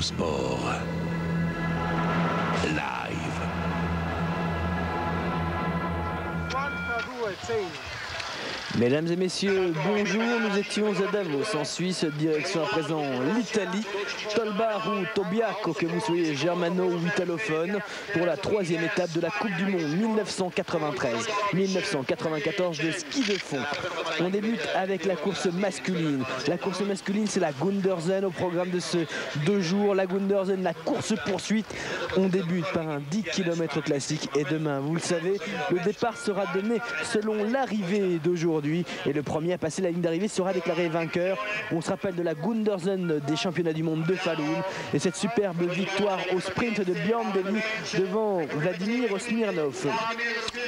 Eurosport. Live. Mesdames et messieurs, bonjour, nous étions à Davos en Suisse, direction à présent l'Italie, Tolbar ou Tobiaco, que vous soyez germano ou italophone, pour la troisième étape de la Coupe du Monde 1993-1994 de ski de fond. On débute avec la course masculine. La course masculine, c'est la Gundersen au programme de ce 2 jours. La Gundersen, la course poursuite. On débute par un 10 km classique et demain, vous le savez, le départ sera donné selon l'arrivée d'aujourd'hui. Et le premier à passer la ligne d'arrivée sera déclaré vainqueur. On se rappelle de la Gundersen des championnats du monde de Falun et cette superbe victoire au sprint de Björn Deli devant Vladimir Smirnov.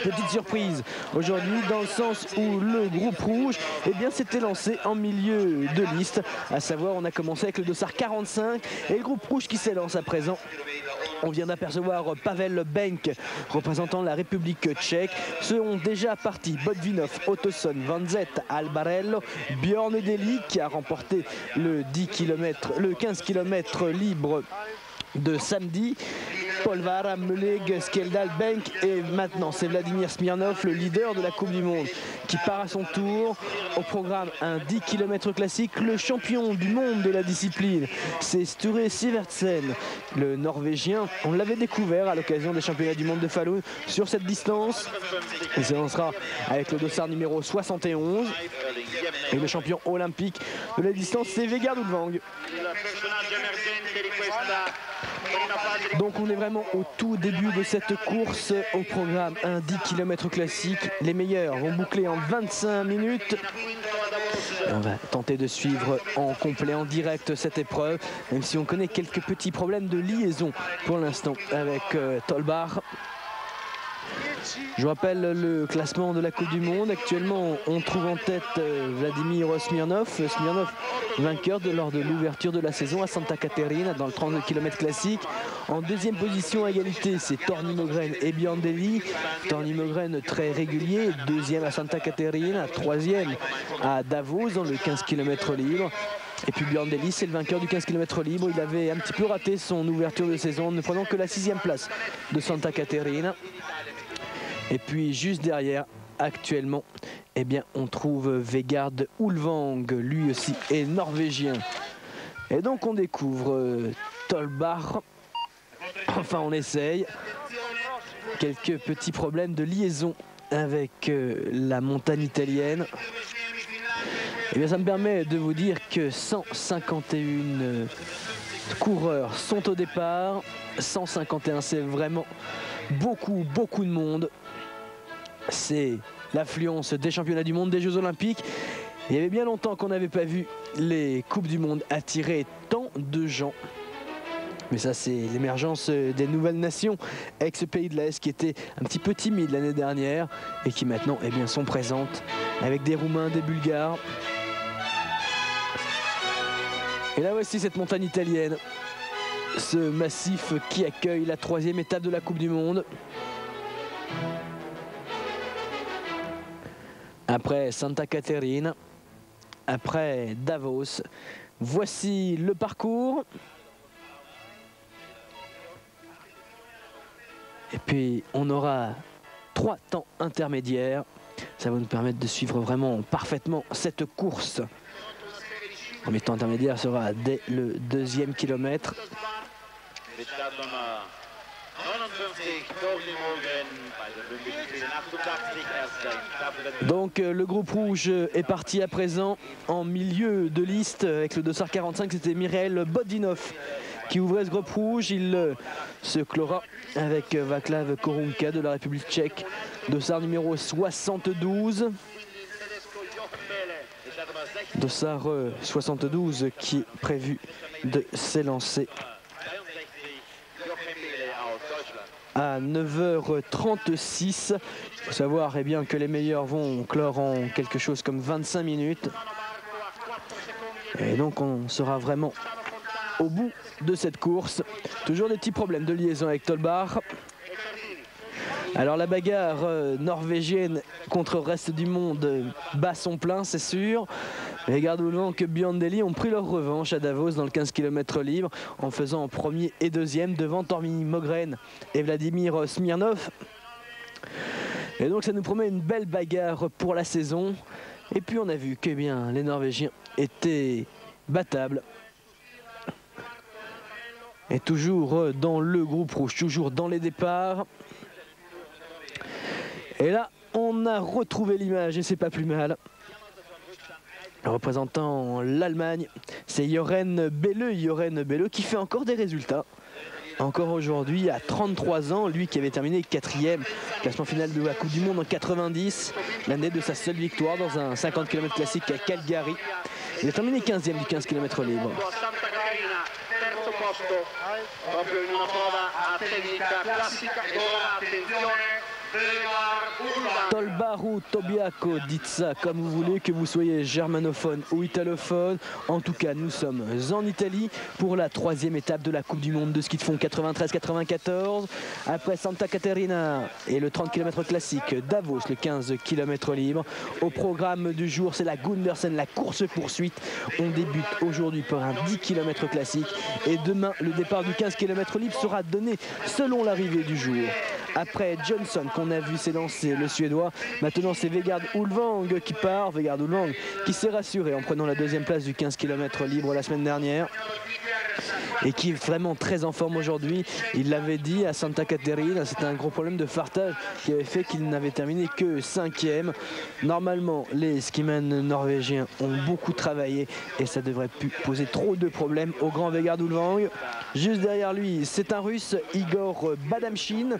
Petite surprise aujourd'hui dans le sens où le groupe rouge s'était lancé en milieu de liste, à savoir on a commencé avec le dossard 45 et le groupe rouge qui s'élance à présent. On vient d'apercevoir Pavel Benk, représentant la République tchèque. Seront déjà partis Botvinov, Ottosson, Van Zet, Albarello, Björn Deli qui a remporté le 15 km libre de samedi. Polvara, Meleg, Skeldal, Benk et maintenant c'est Vladimir Smirnov, le leader de la Coupe du Monde, qui part à son tour. Au programme un 10 km classique, le champion du monde de la discipline, c'est Sture Sivertsen, le Norvégien. On l'avait découvert à l'occasion des championnats du monde de Falun sur cette distance. Il s'élancera avec le dossard numéro 71. Et le champion olympique de la distance, c'est Vegard Ulvang. Donc on est vraiment au tout début de cette course. Au programme un 10 km classique. Les meilleurs vont boucler en 25 minutes. Et on va tenter de suivre en complet, en direct cette épreuve, même si on connaît quelques petits problèmes de liaison pour l'instant avec Tolbar. Je vous rappelle le classement de la Coupe du Monde. Actuellement, on trouve en tête Vladimir Smirnov. Smirnov, vainqueur lors de l'ouverture de la saison à Santa Caterina dans le 32 km classique. En deuxième position à égalité, c'est Torgny Mogren et Björn Deli. Torgny Mogren très régulier, deuxième à Santa Caterina, troisième à Davos dans le 15 km libre. Et puis Björn Deli, c'est le vainqueur du 15 km libre. Il avait un petit peu raté son ouverture de saison, ne prenant que la 6e place de Santa Caterina. Et puis juste derrière, actuellement, on trouve Vegard Ulvang, lui aussi est norvégien. Et donc on découvre Tolbar. Enfin on essaye. Quelques petits problèmes de liaison avec la montagne italienne. Et ça me permet de vous dire que 151 coureurs sont au départ. 151, c'est vraiment beaucoup de monde. C'est l'affluence des championnats du monde, des Jeux Olympiques. Il y avait bien longtemps qu'on n'avait pas vu les Coupes du Monde attirer tant de gens. Mais ça, c'est l'émergence des nouvelles nations, ex-pays de l'Est, qui étaient un petit peu timides l'année dernière et qui maintenant sont présentes avec des Roumains, des Bulgares. Et là voici cette montagne italienne, ce massif qui accueille la 3e étape de la Coupe du Monde. Après Santa Caterina, après Davos, voici le parcours. Et puis on aura 3 temps intermédiaires. Ça va nous permettre de suivre vraiment parfaitement cette course. Le premier temps intermédiaire sera dès le 2e kilomètre. Donc le groupe rouge est parti à présent en milieu de liste avec le dossard 45, c'était Mireil Bodinov qui ouvrait ce groupe rouge. Il se clora avec Václav Korunka de la République tchèque, dossard numéro 72. Dossard 72 qui est prévu de s'élancer à 9h36. Il faut savoir que les meilleurs vont clore en quelque chose comme 25 minutes. Et donc on sera vraiment au bout de cette course. Toujours des petits problèmes de liaison avec Tolbar. Alors la bagarre norvégienne contre le reste du monde bat son plein, c'est sûr. Vegard Ulvang que Biandelli ont pris leur revanche à Davos dans le 15 km libre en faisant premier et deuxième devant Tormi Mogren et Vladimir Smirnov. Et donc ça nous promet une belle bagarre pour la saison. Et puis on a vu que bien les Norvégiens étaient battables. Et toujours dans le groupe rouge, toujours dans les départs. Et là, on a retrouvé l'image et c'est pas plus mal. Représentant l'Allemagne, c'est Joren Belle qui fait encore des résultats. Encore aujourd'hui, à 33 ans, lui qui avait terminé 4e, classement final de la Coupe du Monde en 90, l'année de sa seule victoire dans un 50 km classique à Calgary. Il a terminé 15e du 15 km libre. Tolbaru Tobiako, dites ça comme vous voulez, que vous soyez germanophone ou italophone. En tout cas, nous sommes en Italie pour la 3e étape de la Coupe du Monde de ski de fond 93-94. Après Santa Caterina et le 30 km classique, Davos, le 15 km libre. Au programme du jour, c'est la Gundersen, la course-poursuite. On débute aujourd'hui par un 10 km classique. Et demain, le départ du 15 km libre sera donné selon l'arrivée du jour. Après Johnson qu'on a vu s'élancer, le Suédois, maintenant c'est Vegard Ulvang qui part. Vegard Ulvang qui s'est rassuré en prenant la 2e place du 15 km libre la semaine dernière et qui est vraiment très en forme aujourd'hui. Il l'avait dit à Santa Caterina, c'était un gros problème de fartage qui avait fait qu'il n'avait terminé que 5e. Normalement, les skimen norvégiens ont beaucoup travaillé et ça devrait plus poser trop de problèmes au grand Vegard Ulvang. Juste derrière lui, c'est un Russe, Igor Badamchin.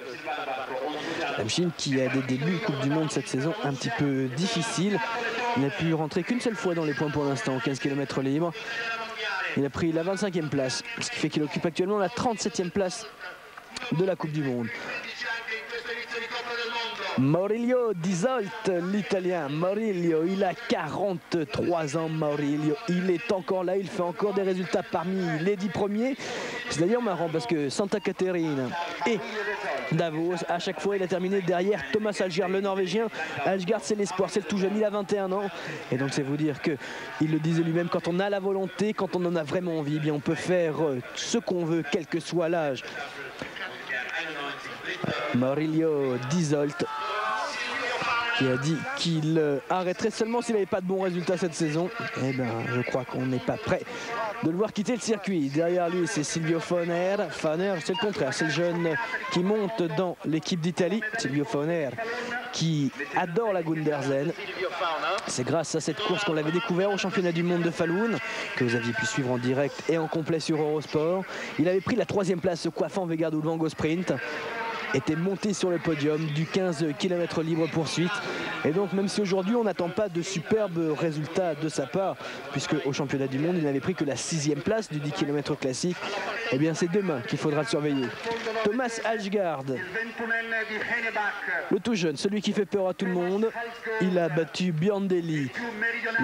Badamchin qui a des débuts Coupe du Monde cette saison un petit peu difficiles. Il n'a pu rentrer qu'une seule fois dans les points pour l'instant au 15 km libre. Il a pris la 25e place, ce qui fait qu'il occupe actuellement la 37e place de la Coupe du Monde. Maurilio Dizolt, l'Italien. Maurilio, il a 43 ans, Maurilio. Il est encore là, il fait encore des résultats parmi les 10 premiers. C'est d'ailleurs marrant parce que Santa Caterina et Davos, à chaque fois, il a terminé derrière Thomas Alsgaard, le Norvégien. Alsgaard, c'est l'espoir, c'est le tout jeune, il a 21 ans. Et donc, c'est vous dire qu'il le disait lui-même, quand on a la volonté, quand on en a vraiment envie, eh bien, on peut faire ce qu'on veut, quel que soit l'âge. Maurilio Dizolt qui a dit qu'il arrêterait seulement s'il n'avait pas de bons résultats cette saison. Eh bien, je crois qu'on n'est pas prêt de le voir quitter le circuit. Derrière lui, c'est Silvio Fauner. Fauner, c'est le contraire, c'est le jeune qui monte dans l'équipe d'Italie. Silvio Fauner qui adore la Gundersen. C'est grâce à cette course qu'on l'avait découvert au championnat du monde de Falun, que vous aviez pu suivre en direct et en complet sur Eurosport. Il avait pris la 3e place, coiffant Vegard Ulvang au sprint. Était monté sur le podium du 15 km libre poursuite. Et donc même si aujourd'hui on n'attend pas de superbes résultats de sa part, puisque au championnat du monde il n'avait pris que la 6e place du 10 km classique, eh bien c'est demain qu'il faudra le surveiller. Thomas Alsgaard, le tout jeune, celui qui fait peur à tout le monde, il a battu Biandelli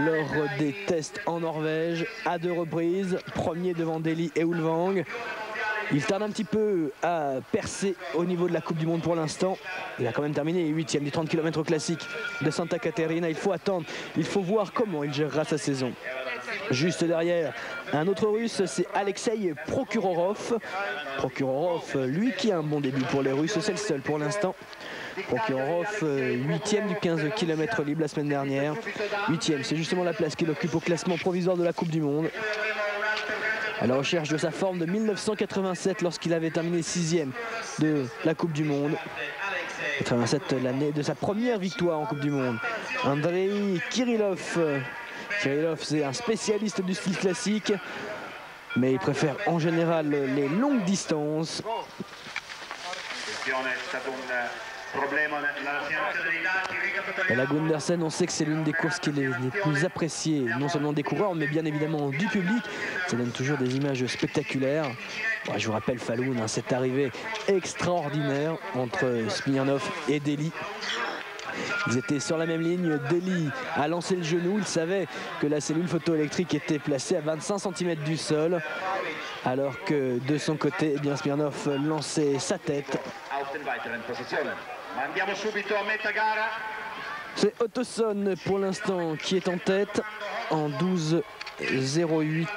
lors des tests en Norvège à 2 reprises, premier devant Delhi et Ulvang. Il tarde un petit peu à percer au niveau de la Coupe du Monde pour l'instant. Il a quand même terminé 8e du 30 km classique de Santa Caterina. Il faut attendre, il faut voir comment il gérera sa saison. Juste derrière, un autre Russe, c'est Alexei Prokhorov. Prokhorov, lui qui a un bon début pour les Russes, c'est le seul pour l'instant. Prokhorov, 8e du 15 km libre la semaine dernière. 8e, c'est justement la place qu'il occupe au classement provisoire de la Coupe du Monde. À la recherche de sa forme de 1987 lorsqu'il avait terminé 6e de la Coupe du Monde. 87, l'année de sa première victoire en Coupe du Monde. Andrei Kirillov. Kirillov, c'est un spécialiste du style classique, mais il préfère en général les longues distances. Et la Gundersen, on sait que c'est l'une des courses qui est les plus appréciées, non seulement des coureurs, mais bien évidemment du public. Ça donne toujours des images spectaculaires. Bon, je vous rappelle Falun, hein, cette arrivée extraordinaire entre Smirnov et Delhi. Ils étaient sur la même ligne. Delhi a lancé le genou. Il savait que la cellule photoélectrique était placée à 25 cm du sol. Alors que de son côté, eh bien, Smirnov lançait sa tête. C'est Ottoson pour l'instant qui est en tête. en 12,08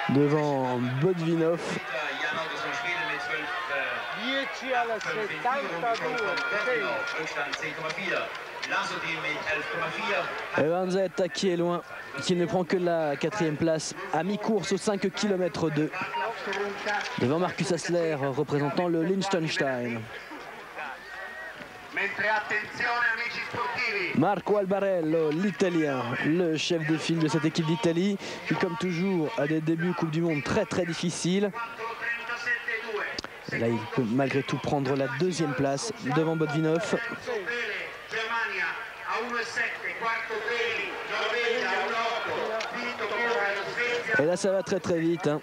devant Botvinov. Et Vanzetta qui est loin, qui ne prend que la 4e place à mi-course aux 5 km 2 devant Marcus Hassler représentant le Liechtenstein. Marco Albarello, l'italien, le chef de file de cette équipe d'Italie, qui comme toujours a des débuts Coupe du Monde très difficiles. Et là il peut malgré tout prendre la 2e place devant Botvinov. Et là ça va très vite, hein.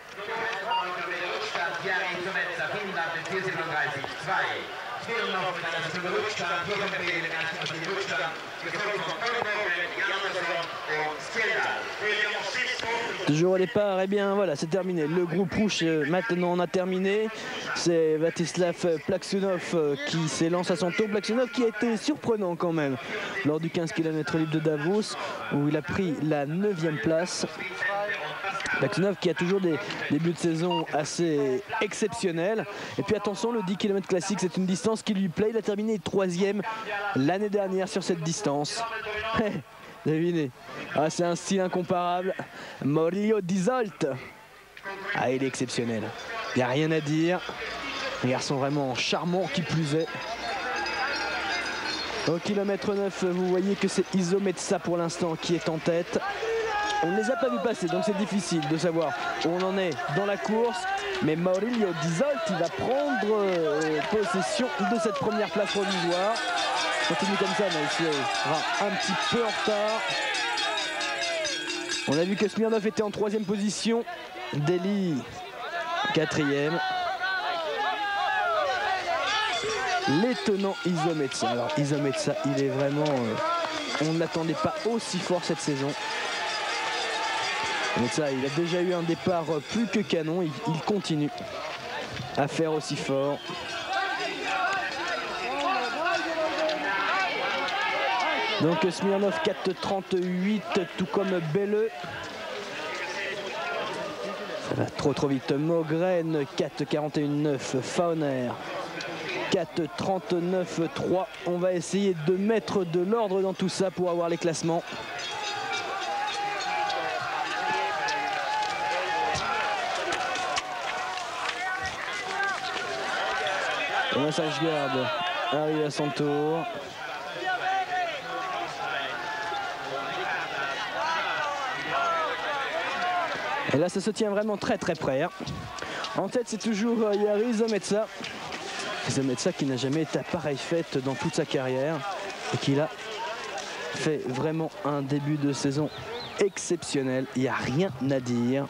Toujours au départ, et bien voilà, c'est terminé. Le groupe rouge maintenant on a terminé. C'est Vladislav Plaksunov qui s'élance à son tour. Plaksunov qui a été surprenant quand même lors du 15 km libre de Davos où il a pris la 9e place. Plaksunov qui a toujours des débuts de saison assez exceptionnels. Et puis attention, le 10 km classique, c'est une distance qui lui plaît. Il a terminé 3e l'année dernière sur cette distance. Devinez. Ah, c'est un style incomparable. Morillo Dizolt. Ah, il est exceptionnel. Il n'y a rien à dire. Un garçon vraiment charmant qui plus est. Au kilomètre 9, vous voyez que c'est Iso Metsa pour l'instant qui est en tête. On ne les a pas vus passer, donc c'est difficile de savoir où on en est dans la course. Mais Morillo Dizolt, il va prendre possession de cette première place provisoire. Continue comme ça, mais il sera un petit peu en retard. On a vu que Smirnov était en 3e position. Deli 4e. L'étonnant Iso Metsa. Alors Iso Metsa, il est vraiment... on ne l'attendait pas aussi fort cette saison. Metsa, il a déjà eu un départ plus que canon. Il continue à faire aussi fort. Donc Smirnov 4,38, tout comme Belleux. Ça va trop vite. Mogren 4,41,9. Fauner 4,39,3. On va essayer de mettre de l'ordre dans tout ça pour avoir les classements. Thomas Ashgard arrive à son tour. Et là ça se tient vraiment très près, hein. En tête c'est toujours Jari Iso Metsa. Iso Metsa qui n'a jamais été à pareille fête dans toute sa carrière et qui a fait vraiment un début de saison exceptionnel. Il n'y a rien à dire.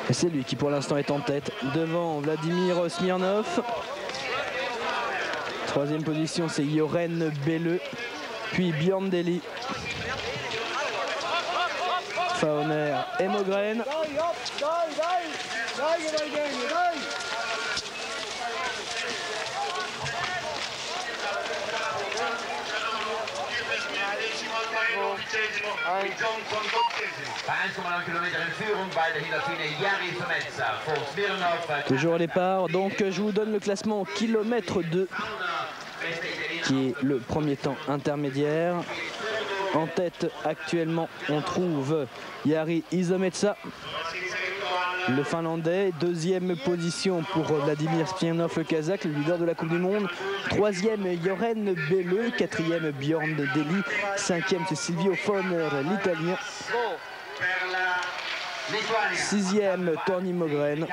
Et c'est lui qui pour l'instant est en tête devant Vladimir Smirnov. 3e position c'est Joren Belleux. Puis Björn Deli, Fauner et Mogren. Toujours au départ, donc je vous donne le classement au kilomètre 2. Qui est le premier temps intermédiaire. En tête actuellement on trouve Jari Iso Metsa, le Finlandais. 2e position pour Vladimir Smirnov, le Kazakh, le leader de la Coupe du Monde. 3e Joren Belleux, 4e Björn Deli, 5e c'est Silvio Fauner, l'Italien. 6e Tony Mogren.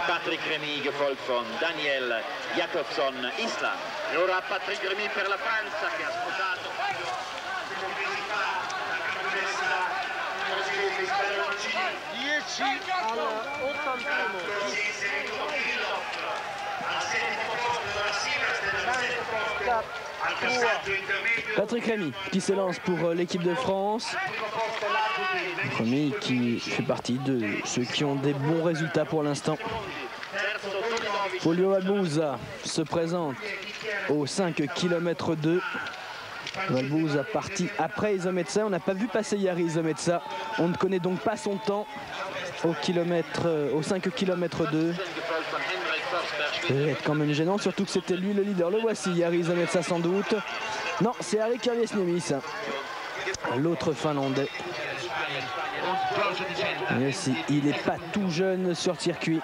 Patrick Remy gefolgt von Daniel Jakobsson, Island. E ora Patrick Remy per la Francia che ha sposato. Patrick Remy qui s'élance pour l'équipe de France. Remy qui fait partie de ceux qui ont des bons résultats pour l'instant. Folio Valbouza se présente au 5 km 2. Valbouza parti après Isometsa. On n'a pas vu passer Jari Isometsa. On ne connaît donc pas son temps au 5 km 2. Ça va être quand même gênant, surtout que c'était lui le leader. Le voici, Jari Isometsa sans doute. Non, c'est Harri Kirviesniemis, l'autre Finlandais. Mais aussi, il n'est pas tout jeune sur circuit.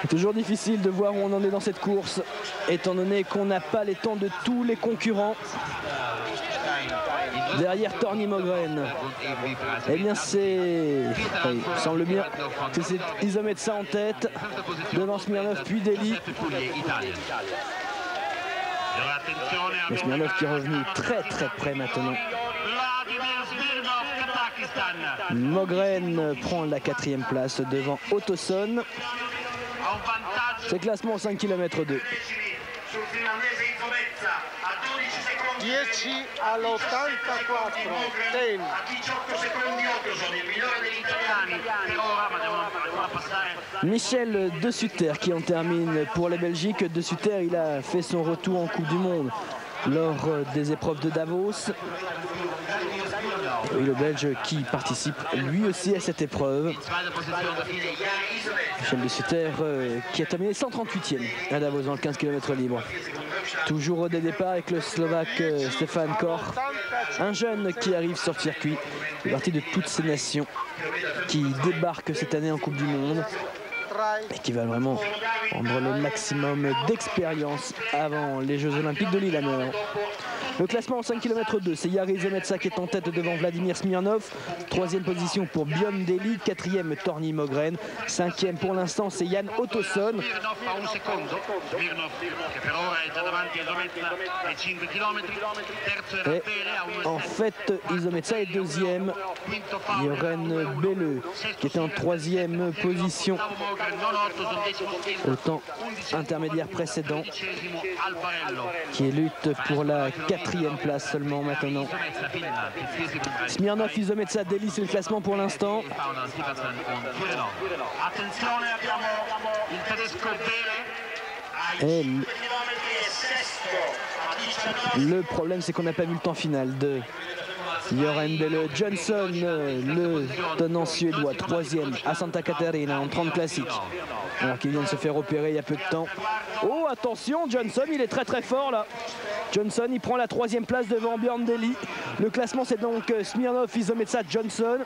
C'est toujours difficile de voir où on en est dans cette course, étant donné qu'on n'a pas les temps de tous les concurrents. Derrière Torni Mogren, eh bien c'est, il semble bien que c'est Isometsa en tête, devant Smirnov puis Deli. Mais Smirnov qui est revenu très près maintenant. Mogren prend la 4e place devant Ottosson. C'est classement 5 km 2. 10 all'84. Michel De Sutter qui en termine pour la Belgique. De Sutter, il a fait son retour en Coupe du Monde lors des épreuves de Davos. Et le Belge qui participe lui aussi à cette épreuve. Michel De Sutter qui a terminé 138e à Davos dans le 15 km libre. Toujours au départ avec le Slovaque Stefan Koch, un jeune qui arrive sur le circuit. Il fait partie de toutes ces nations qui débarquent cette année en Coupe du Monde et qui va vraiment prendre le maximum d'expérience avant les Jeux Olympiques de Lillehammer. Le classement en 5 km 2, c'est Jari Isometsa qui est en tête devant Vladimir Smirnov. 3e position pour Björn Deli, 4e Torni Mogren, 5e pour l'instant c'est Jan Ottosson. Et en fait Isometsa est 2e. Joren Belle qui était en 3e position au temps intermédiaire précédent, qui lutte pour la 4e place seulement maintenant. Smirnov, Isometsa, Deli, c'est le classement pour l'instant. Et le problème, c'est qu'on n'a pas vu le temps final de Joren Belle. Johnson, le tenant suédois, 3e à Santa Caterina en 30 classiques, alors qu'il vient de se faire opérer il y a peu de temps. Oh attention, Johnson, il est très fort là. Johnson, il prend la 3e place devant Björn Deli. Le classement, c'est donc Smirnov, Isometsa, Johnson.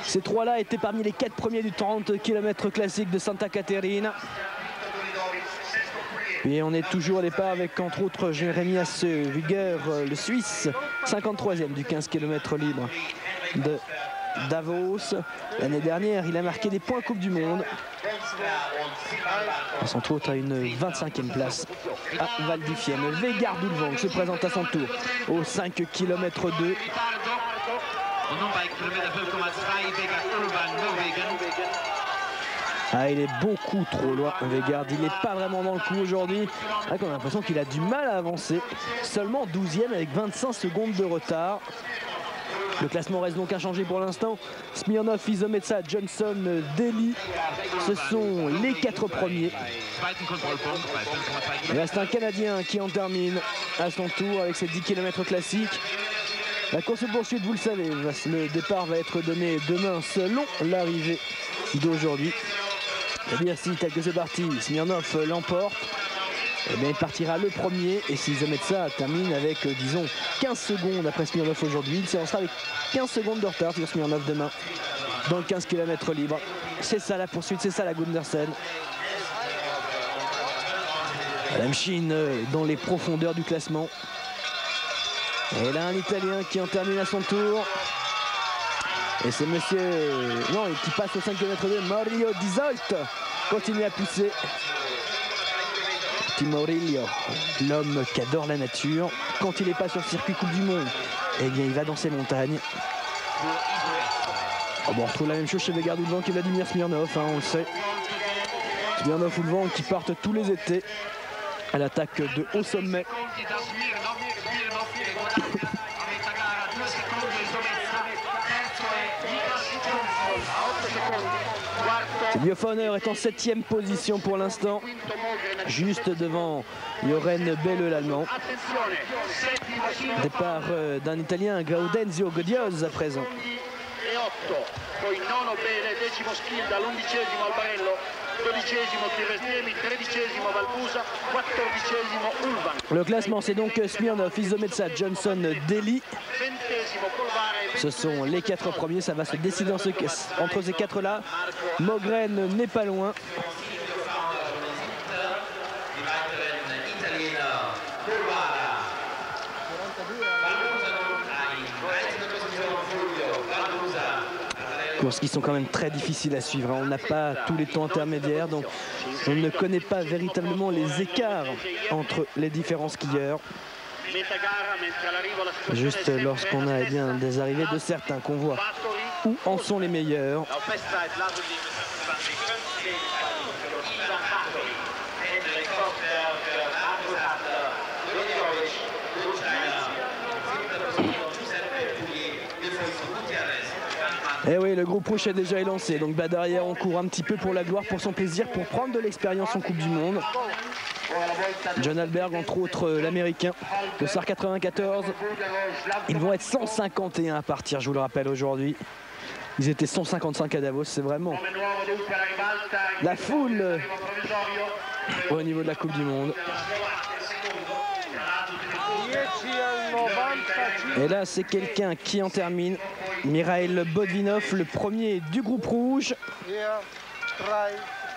Ces trois-là étaient parmi les 4 premiers du 30 km classique de Santa Caterina. Et on est toujours au départ avec entre autres Jeremias Wigger, le Suisse, 53e du 15 km libre de Davos. L'année dernière, il a marqué des points Coupe du Monde. Entre autres à une 25e place à Val di Fiemme. Vegard Ulvang se présente à son tour au 5 km 2. Ah, il est beaucoup trop loin, Vegard. Il n'est pas vraiment dans le coup aujourd'hui. On a l'impression qu'il a du mal à avancer. Seulement 12e avec 25 secondes de retard. Le classement reste donc inchangé pour l'instant. Smirnov, Isometsa, Johnson, Deli, ce sont les 4 premiers. Il reste un Canadien qui en termine à son tour avec ses 10 km classiques. La course poursuite, vous le savez, le départ va être donné demain selon l'arrivée d'aujourd'hui. Et bien si, tel que c'est parti, Smirnov l'emporte. Et bien il partira le premier, et si Isometsa termine avec, disons, 15 secondes après Smirnov aujourd'hui, il s'élancera avec 15 secondes de retard sur Smirnov demain, dans le 15 km libre. C'est ça la poursuite, c'est ça la Gundersen. La machine dans les profondeurs du classement. Et là un Italien qui en termine à son tour. Et c'est monsieur... Non, qui passe au 5 km 2, Maurizio Di Zolt continue à pousser. Petit Maurizio, l'homme qui adore la nature. Quand il n'est pas sur le circuit Coupe du Monde, eh bien il va dans ses montagnes. Oh, bon, on retrouve la même chose chez Vegard Ulvang et Vladimir Smirnov, hein, on le sait. Smirnov Ulvang qui partent tous les étés à l'attaque de haut sommet. Silvio Fauner est en 7e position pour l'instant, juste devant Joren Belle, l'Allemand. Départ d'un Italien, Gaudenzio Godios à présent. Poi nono Bele, 10° Schilda, l'11° Albarello, 12° Tirrestiemi, 13° Valbusa, 14° Ulvan. Le classement, c'est donc Smirnov, Izomezza, Johnson, Deli. Ce sont les 4 premiers, ça va se décider entre ces 4-là. Mogren n'est pas loin. Courses qui sont quand même très difficiles à suivre. On n'a pas tous les temps intermédiaires, donc on ne connaît pas véritablement les écarts entre les différents skieurs. Juste lorsqu'on a des arrivées de certains qu'on voit où en sont les meilleurs. Et oui, le groupe rouge est déjà élancé, donc derrière on court un petit peu pour la gloire, pour son plaisir, pour prendre de l'expérience en Coupe du Monde. John Alberg, entre autres l'américain de SAR 94. Ils vont être 151 à partir, je vous le rappelle, aujourd'hui. Ils étaient 155 à Davos, c'est vraiment la foule au niveau de la Coupe du Monde. Et là, c'est quelqu'un qui en termine. Mikhail Bodvinov, le premier du groupe rouge.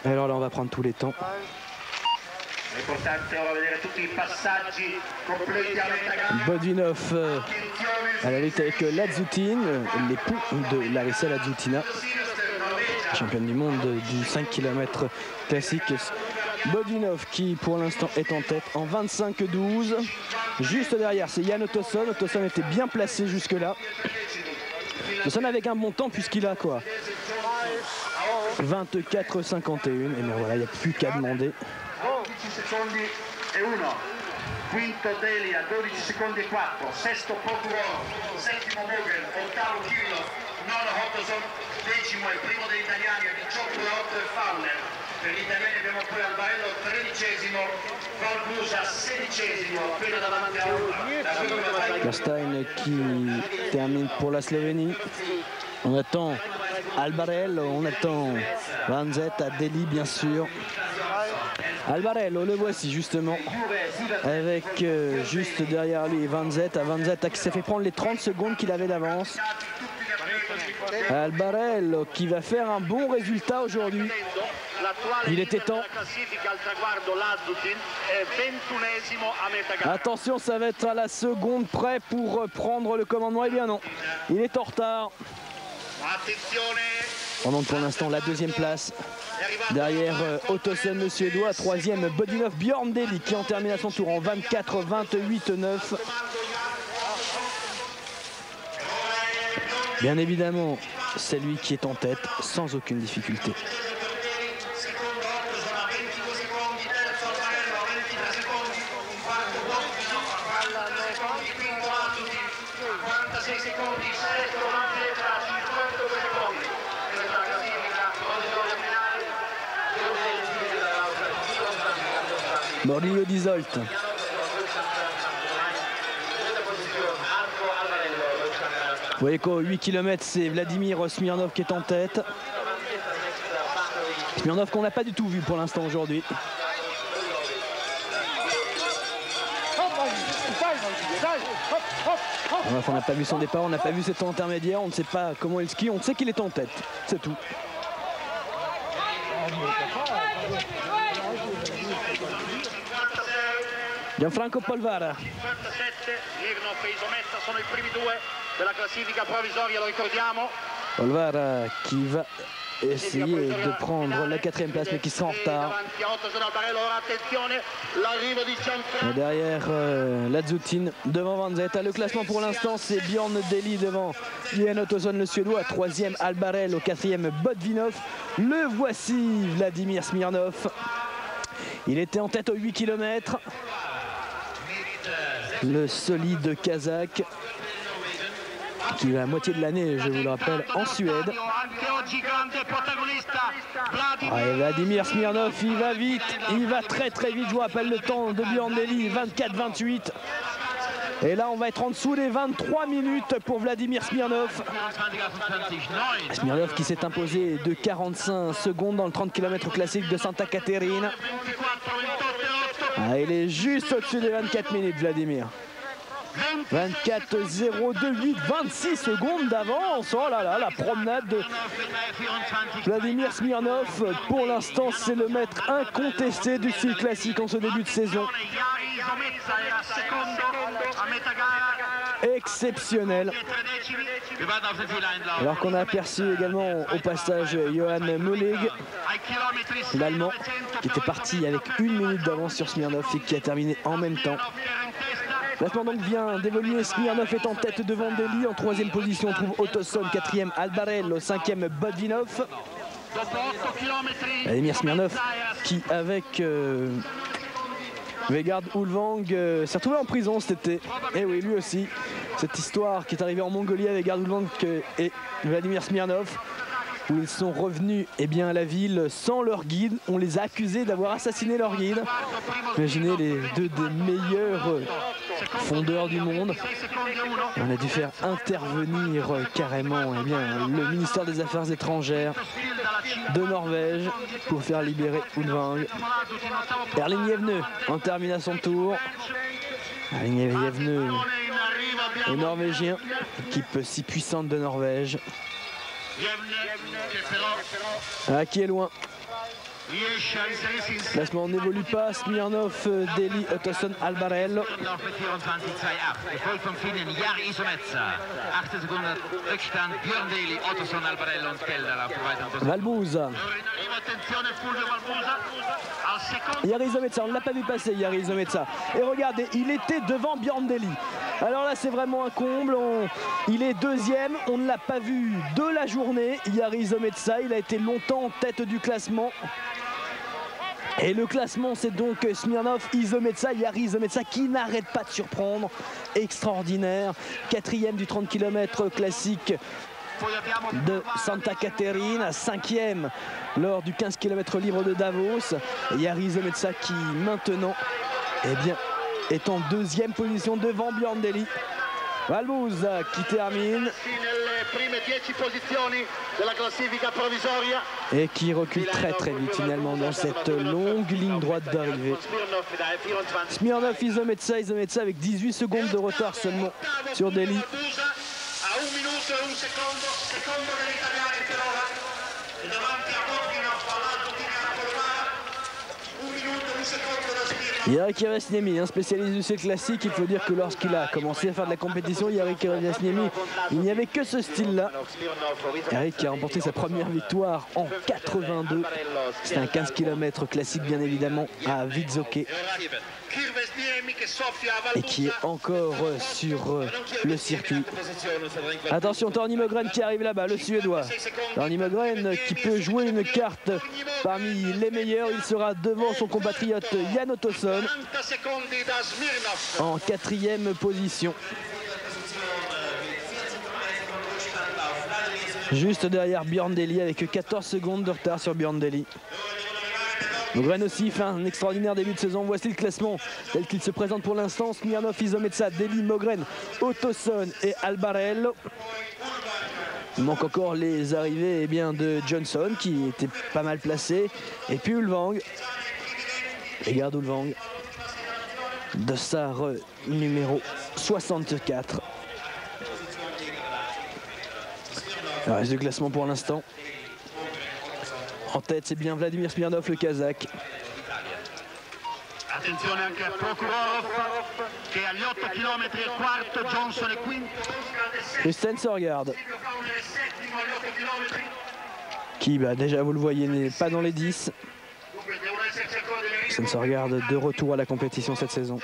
Et alors là, on va prendre tous les temps. Bodvinov à la lutte avec Ladzutin, l'époux de Larissa Ladzutina, championne du monde du 5 km classique. Bodvinov qui pour l'instant est en tête en 25-12. Juste derrière, c'est Jan Ottosson. Ottosson était bien placé jusque-là. Ottosson avec un bon temps puisqu'il a quoi, 24-51. Et bien voilà, il n'y a plus qu'à demander. Quinto Delia, 12,4, sesto Procuror, settimo Mogren, ottavo Kirillov, nono Ottosson, decimo il primo degli italiani, 18,8 Fauner. Per gli italiani abbiamo poi Albarello 13esimo, Valbusa 16esimo, appena davanti a Ulvan. Kerstein qui termine pour la Slovénie. On attend Albarello, on attend Vanzet à Deli bien sûr. Albarello, le voici justement, avec juste derrière lui Vanzet qui s'est fait prendre les 30 secondes qu'il avait d'avance. Albarello qui va faire un bon résultat aujourd'hui. Il était temps. Attention, ça va être à la seconde près pour prendre le commandement. Eh bien non, il est en retard. Pendant que pour l'instant la deuxième place. Derrière Ottosson le Suédois, troisième Bodvinov, Björn Deli qui en termine à son tour en 24-28-9. Bien évidemment, c'est lui qui est en tête sans aucune difficulté. Morlillo d'Isolt. Vous voyez qu'au 8 km, c'est Vladimir Smirnov qui est en tête. Smirnov qu'on n'a pas du tout vu pour l'instant aujourd'hui. On n'a pas vu son départ, on n'a pas vu ses temps intermédiaires, on ne sait pas comment il skie, on sait qu'il est en tête, c'est tout. Gianfranco Polvara. Polvara qui va essayer de prendre la 4e place mais qui sera en retard. Et derrière Ladzutin devant Vanzet. Le classement pour l'instant c'est Björn Deli devant Jan Ottosson le Suédois, 3e Albarello, 4e Bodvinov. Le voici Vladimir Smirnov. Il était en tête aux 8 km. Le solide Kazakh qui est la moitié de l'année, je vous le rappelle, en Suède. Allez, Vladimir Smirnov, il va vite, il va très vite. Je vous rappelle le temps de Biandelli, 24-28. Et là, on va être en dessous des 23 minutes pour Vladimir Smirnov. Smirnov qui s'est imposé de 45 secondes dans le 30 km classique de Santa Caterina. Ah, il est juste au-dessus des 24 minutes, Vladimir. 24-0-2-8, 26 secondes d'avance. Oh là là, la promenade de Vladimir Smirnov. Pour l'instant, c'est le maître incontesté du style classique en ce début de saison. Exceptionnel. Alors qu'on a aperçu également au passage Johan Mollig, l'Allemand, qui était parti avec 1 minute d'avance sur Smirnov et qui a terminé en même temps. Classement donc vient d'évoluer. Smirnov est en tête devant Deli. En 3e position, on trouve Ottosson, 4e Albarello, 5e Bodvinov. Vladimir Smirnov qui avec Vegard Ulvang s'est retrouvé en prison cet été. Et oui, lui aussi. Cette histoire qui est arrivée en Mongolie avec Vegard Ulvang et Vladimir Smirnov, où ils sont revenus à la ville sans leur guide. On les a accusés d'avoir assassiné leur guide. Imaginez les deux des meilleurs fondeurs du monde. On a dû faire intervenir carrément le ministère des Affaires étrangères de Norvège pour faire libérer Ulvang. Erling Jevne en termine à son tour. Erling Jevne, le Norvégien, équipe si puissante de Norvège. Ah, qui est loin. Classement n'évolue pas. Smirnov, Deli, Ottosson, Albarello. Valbouza. Jari Zometsa, on ne l'a pas vu passer, Jari Zometsa. Et regardez, il était devant Biandelli. Alors là, c'est vraiment un comble. Il est 2e, on ne l'a pas vu de la journée. Jari Zometsa, il a été longtemps en tête du classement. Et le classement, c'est donc Smirnov, Zometsa, Jari Zometsa qui n'arrête pas de surprendre. Extraordinaire. 4e du 30 km classique de Santa Caterina, 5e lors du 15 km libre de Davos. Et Jari Zometsa qui maintenant est en 2e position devant Biandelli. Valbouza qui termine et qui recule très vite finalement dans cette longue ligne droite d'arrivée. Smirnov, Zometsa avec 18 secondes de retard seulement sur Deli. Jari Keresniemi, un spécialiste du style classique. Il faut dire que lorsqu'il a commencé à faire de la compétition, Jari Keresniemi, il n'y avait que ce style-là. Jari qui a remporté sa première victoire en 82. C'était un 15 km classique, bien évidemment, à Vitsoké. Et qui est encore sur le circuit. Attention, Torgny Mogren qui arrive là-bas, le Suédois. Torgny Mogren qui peut jouer une carte parmi les meilleurs. Il sera devant son compatriote Jan Ottosson en 4e position. Juste derrière Biandelli avec 14 secondes de retard sur Biandelli. Mogren aussi fait un extraordinaire début de saison. Voici le classement tel qu'il se présente pour l'instant. Smirnov, Zometsa, Deli, Mogren, Ottosson et Albarello. Il manque encore les arrivées de Johnson qui était pas mal placé. Et puis Ulvang. Regarde Ulvang. Dossard numéro 64. Le reste du classement pour l'instant. En tête, c'est bien Vladimir Smirnov, le Kazakh. Attenzione anche a Prokhorov che agli 8 km e quarto, Johnson è quinto. Rusten Søgaard qui déjà vous le voyez n'est pas dans les 10. Rusten Søgaard de retour à la compétition cette saison.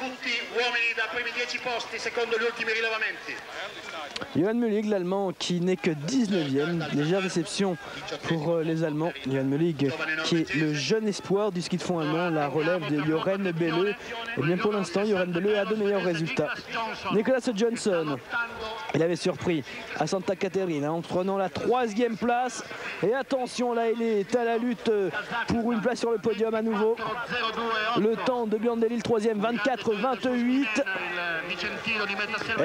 tutti uomini da primi 10 posti secondo gli ultimi rilevamenti. Johan Mullig, l'Allemand, qui n'est que 19e. Légère déception pour les Allemands. Johan Mullig, qui est le jeune espoir du ski de fond allemand, la relève de Joren Belle. Et bien pour l'instant, Joren Belle a de meilleurs résultats. Nicolas Johnson, il avait surpris à Santa Caterina en prenant la 3e place. Et attention, là, il est à la lutte pour une place sur le podium à nouveau. Le temps de Biondelli, le 3e, 24-28.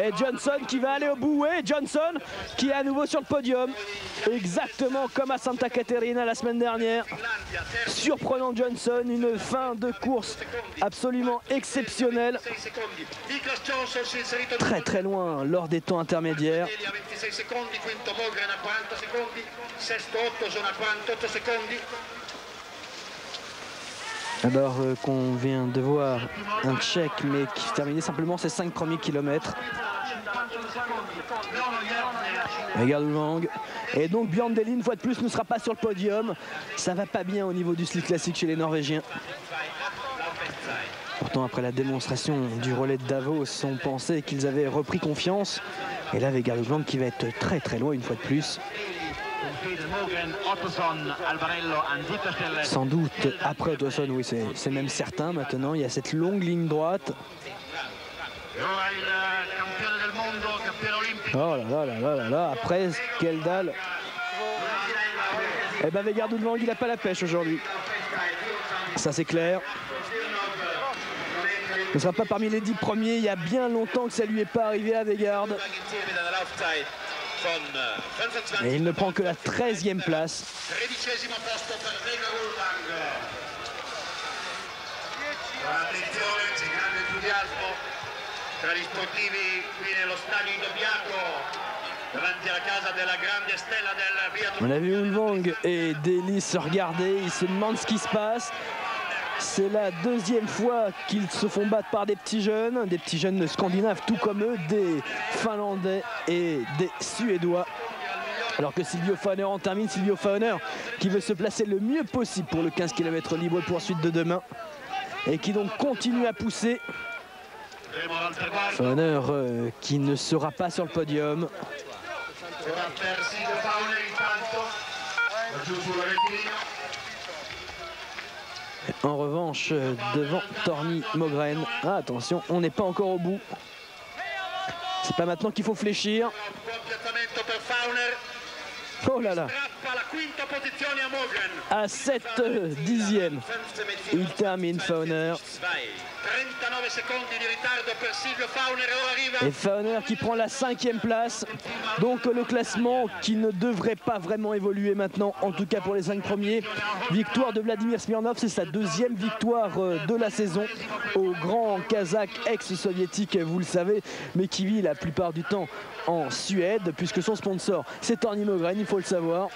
Et Johnson qui va aller au bout. Et Johnson qui est à nouveau sur le podium. Exactement comme à Santa Caterina la semaine dernière. Surprenant Johnson, une fin de course absolument exceptionnelle. Très très loin lors des temps intermédiaires. Alors qu'on vient de voir un Tchèque mais qui terminait simplement ses 5 premiers kilomètres. Regarde Wang. Et donc Biondelli une fois de plus ne sera pas sur le podium. Ça va pas bien au niveau du ski classique chez les Norvégiens. Pourtant après la démonstration du relais de Davos, on pensait qu'ils avaient repris confiance. Et là Vegard Wang qui va être très très loin une fois de plus. Sans doute après Ottosson, oui c'est même certain maintenant, il y a cette longue ligne droite. Oh là là là là là là, après quelle dalle. Eh ben Vegard Wang il n'a pas la pêche aujourd'hui. Ça c'est clair. Il ne sera pas parmi les 10 premiers, il y a bien longtemps que ça lui est pas arrivé à Vegard. Et il ne prend que la 13e place. On a vu Ulvang et Deli se regarder, ils se demandent ce qui se passe. C'est la 2e fois qu'ils se font battre par des petits jeunes scandinaves tout comme eux, des Finlandais et des Suédois. Alors que Silvio Fauner en termine, Silvio Fauner qui veut se placer le mieux possible pour le 15 km libre poursuite de demain et qui donc continue à pousser. Fauner qui ne sera pas sur le podium. En revanche, devant Torgny Mogren. Ah, attention, on n'est pas encore au bout. C'est pas maintenant qu'il faut fléchir. Oh là là. À 7 dixièmes, il termine Fauner. Et Fauner qui prend la 5e place. Donc le classement qui ne devrait pas vraiment évoluer maintenant, en tout cas pour les 5 premiers. Victoire de Vladimir Smirnov, c'est sa 2e victoire de la saison au grand Kazakh ex-soviétique, vous le savez, mais qui vit la plupart du temps en Suède, puisque son sponsor c'est Torgny Mogren, il faut le savoir.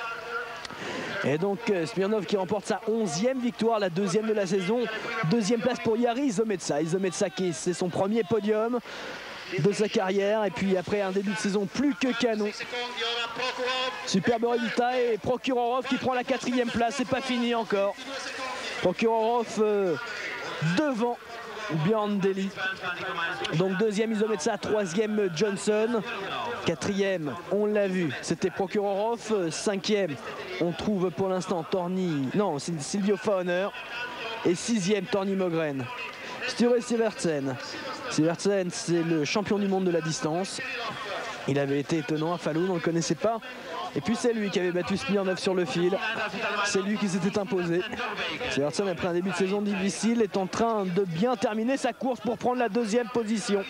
Et donc Smirnov qui remporte sa 11e victoire, la 2e de la saison. 2e place pour Jari Izometsa. Izometsa qui c'est son premier podium de sa carrière. Et puis après un début de saison plus que canon. Superbe résultat et Prokhorov qui prend la 4e place. C'est pas fini encore. Prokhorov devant Biondelli. Donc 2e Izometsa, 3e Johnson. 4e, on l'a vu, c'était Prokhorov. 5e, on trouve pour l'instant Torgny, non, c'est Silvio Fauner. Et 6e, Torgny Mogren. Sture Sivertsen. Sivertsen, c'est le champion du monde de la distance. Il avait été étonnant à Falun, on ne le connaissait pas. Et puis c'est lui qui avait battu Smirnov sur le fil. C'est lui qui s'était imposé. Sivertsen, après un début de saison difficile, est en train de bien terminer sa course pour prendre la 2e position.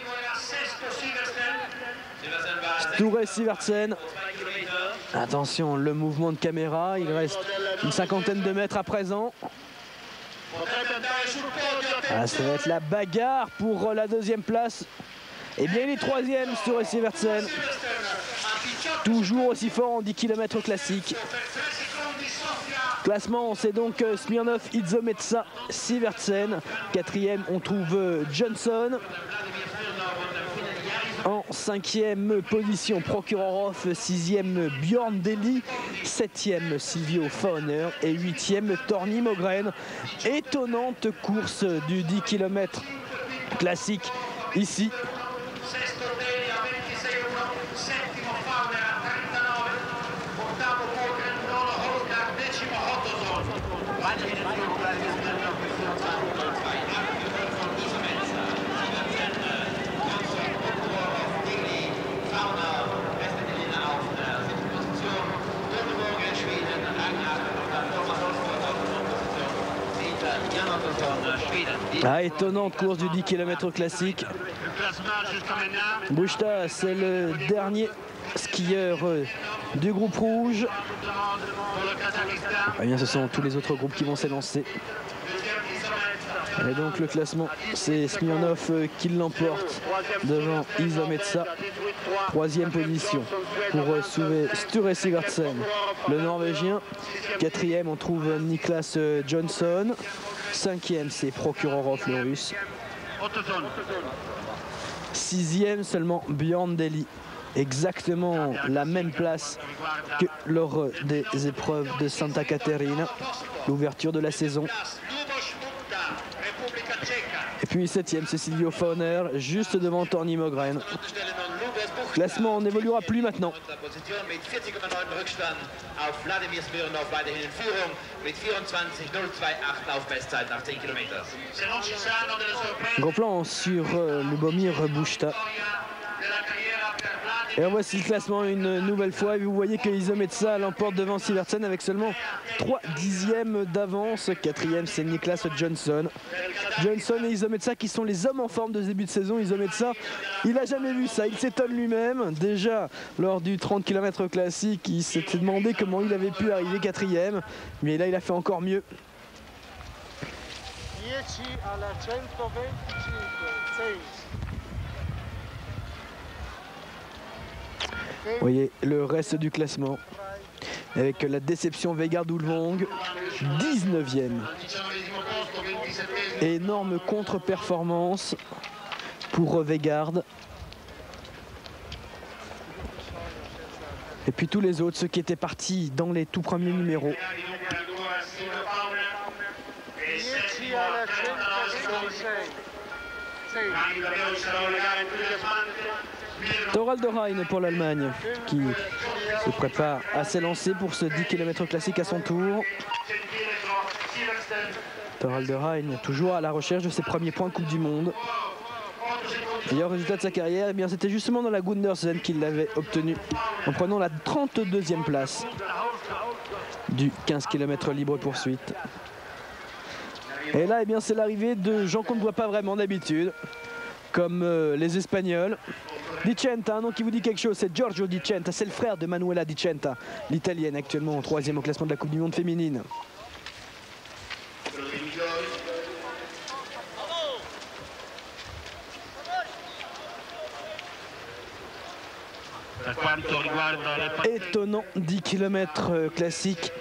Sture Sivertsen. Attention, le mouvement de caméra, il reste une 50aine de mètres à présent. Ah, ça va être la bagarre pour la 2e place. Et bien il est 3e, Sture Sivertsen. Toujours aussi fort en 10 km classique. Classement, c'est donc Smirnov, Izometsa, Sivertsen. 4e, on trouve Johnson. En 5e position, Prokhorov. 6e, Biondelli. 7e, Silvio Fauner. Et 8e, Torgny Mogren. Étonnante course du 10 km classique ici. Sesto Delia 26-1, settimo Fowler a 39, ottavo Morgan, nono Holgar, decimo Hottoson. Ah, étonnante course du 10 km classique. Busta, c'est le dernier skieur du groupe rouge. Eh bien, ce sont tous les autres groupes qui vont s'élancer. Et donc le classement, c'est Smirnov qui l'emporte devant Isometsa. Troisième position pour Sture Sigurdsen, le Norvégien. Quatrième, on trouve Niklas Johnson. Cinquième, c'est Prokhorov, le Russe. Sixième, seulement Björn Deli. Exactement la même place que lors des épreuves de Santa Caterina, l'ouverture de la saison. Et puis septième, c'est Silvio Fauner, juste devant Torgny Mogren. Classement n'évoluera plus maintenant. Gros plan sur Lubomir Busta. Et voici le classement une nouvelle fois. Et vous voyez que Isometsa l'emporte devant Sivertsen avec seulement 3 dixièmes d'avance. Quatrième, c'est Niklas Johnson. Johnson et Isometsa qui sont les hommes en forme de début de saison. Isometsa, il n'a jamais vu ça. Il s'étonne lui-même. Déjà, lors du 30 km classique, il s'était demandé comment il avait pu arriver quatrième. Mais là, il a fait encore mieux. 10 alla 125, 6. Vous voyez le reste du classement avec la déception Vegard Ulvang, 19e. Énorme contre-performance pour Vegard. Et puis tous les autres, ceux qui étaient partis dans les tout premiers numéros. 10 alla 126. Thoraldo Rhein pour l'Allemagne qui se prépare à s'élancer pour ce 10 km classique à son tour. Thoraldo Rhein toujours à la recherche de ses premiers points Coupe du Monde. Meilleur résultat de sa carrière, eh bien c'était justement dans la Gundersen qu'il l'avait obtenu en prenant la 32e place du 15 km libre poursuite. Et là, eh bien c'est l'arrivée de gens qu'on ne voit pas vraiment d'habitude, comme les Espagnols. Di Centa, un nom qui vous dit quelque chose, c'est Giorgio Di Centa, c'est le frère de Manuela Di Centa, l'italienne actuellement en 3e au classement de la Coupe du Monde féminine. Étonnant 10 km classique.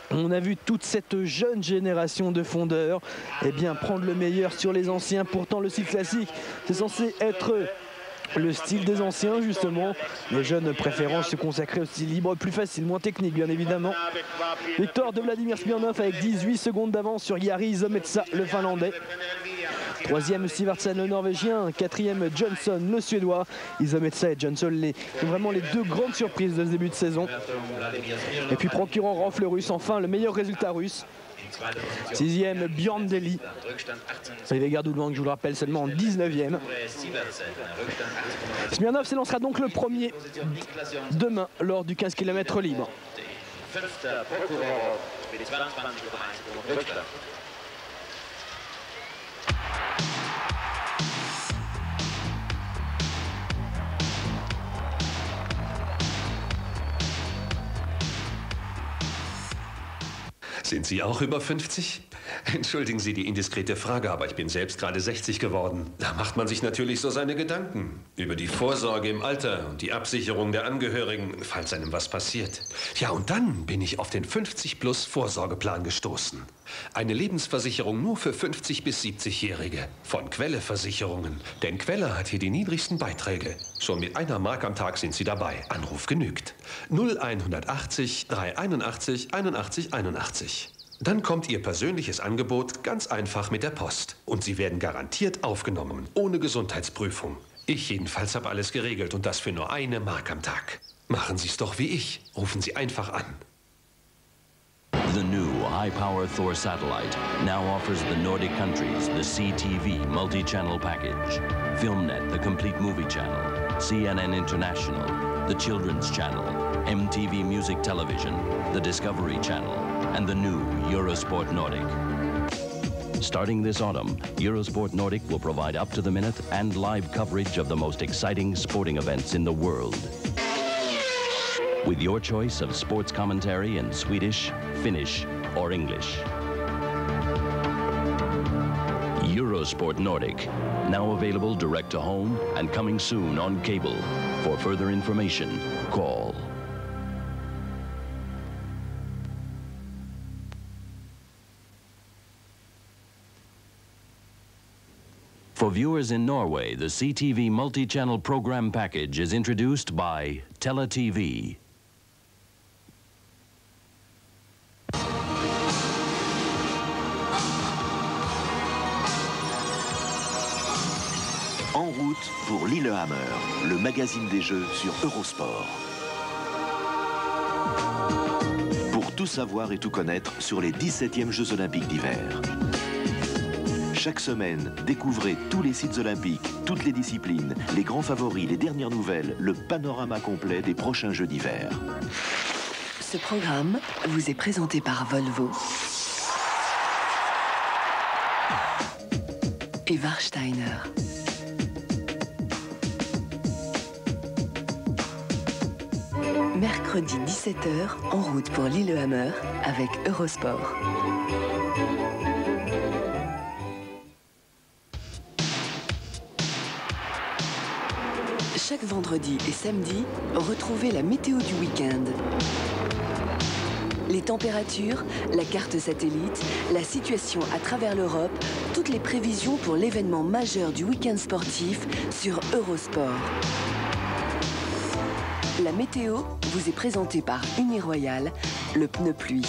On a vu toute cette jeune génération de fondeurs prendre le meilleur sur les anciens. Pourtant le style classique, c'est censé être le style des anciens justement. Les jeunes préférant se consacrer au style libre, plus facile, moins technique bien évidemment. Victoire de Vladimir Smirnov avec 18 secondes d'avance sur Jari Isometsa, le Finlandais. Troisième, Sivertsen, le Norvégien. Quatrième, Johnson, le Suédois. Isometsa et Johnson, vraiment les deux grandes surprises de ce début de saison. Et puis Prokhorov, le Russe, enfin le meilleur résultat russe. Sixième, Björn Deli. Et Vegard Ulvang, je vous le rappelle, seulement en 19e. Smirnov s'élancera donc le premier demain lors du 15 km libre. Sind Sie auch über 50? Entschuldigen Sie die indiskrete Frage, aber ich bin selbst gerade 60 geworden. Da macht man sich natürlich so seine Gedanken über die Vorsorge im Alter und die Absicherung der Angehörigen, falls einem was passiert. Ja, und dann bin ich auf den 50-Plus-Vorsorgeplan gestoßen. Eine Lebensversicherung nur für 50- bis 70-Jährige. Von Quelle Versicherungen. Denn Quelle hat hier die niedrigsten Beiträge. Schon mit 1 Mark am Tag sind Sie dabei. Anruf genügt. 0180 381 81 81. Dann kommt Ihr persönliches Angebot ganz einfach mit der Post. Und Sie werden garantiert aufgenommen, ohne Gesundheitsprüfung. Ich jedenfalls habe alles geregelt und das für nur 1 Mark am Tag. Machen Sie es doch wie ich. Rufen Sie einfach an. The new high-power Thor satellite now offers the Nordic countries the CTV multi-channel package. FilmNet, the complete movie channel, CNN International, the Children's Channel, MTV Music Television, the Discovery Channel, and the new Eurosport Nordic. Starting this autumn, Eurosport Nordic will provide up-to-the-minute and live coverage of the most exciting sporting events in the world. With your choice of sports commentary in Swedish, Finnish, or English. Eurosport Nordic, now available direct to home and coming soon on cable. For further information, call. For viewers in Norway, the CTV multi-channel program package is introduced by Tele-TV. En route pour Lillehammer, le magazine des Jeux sur Eurosport. Pour tout savoir et tout connaître sur les 17e Jeux Olympiques d'hiver. Chaque semaine, découvrez tous les sites olympiques, toutes les disciplines, les grands favoris, les dernières nouvelles, le panorama complet des prochains Jeux d'hiver. Ce programme vous est présenté par Volvo et Warsteiner. Mercredi 17h, en route pour Lillehammer avec Eurosport. Chaque vendredi et samedi, retrouvez la météo du week-end. Les températures, la carte satellite, la situation à travers l'Europe, toutes les prévisions pour l'événement majeur du week-end sportif sur Eurosport. La météo vous est présentée par Uniroyal, le pneu pluie.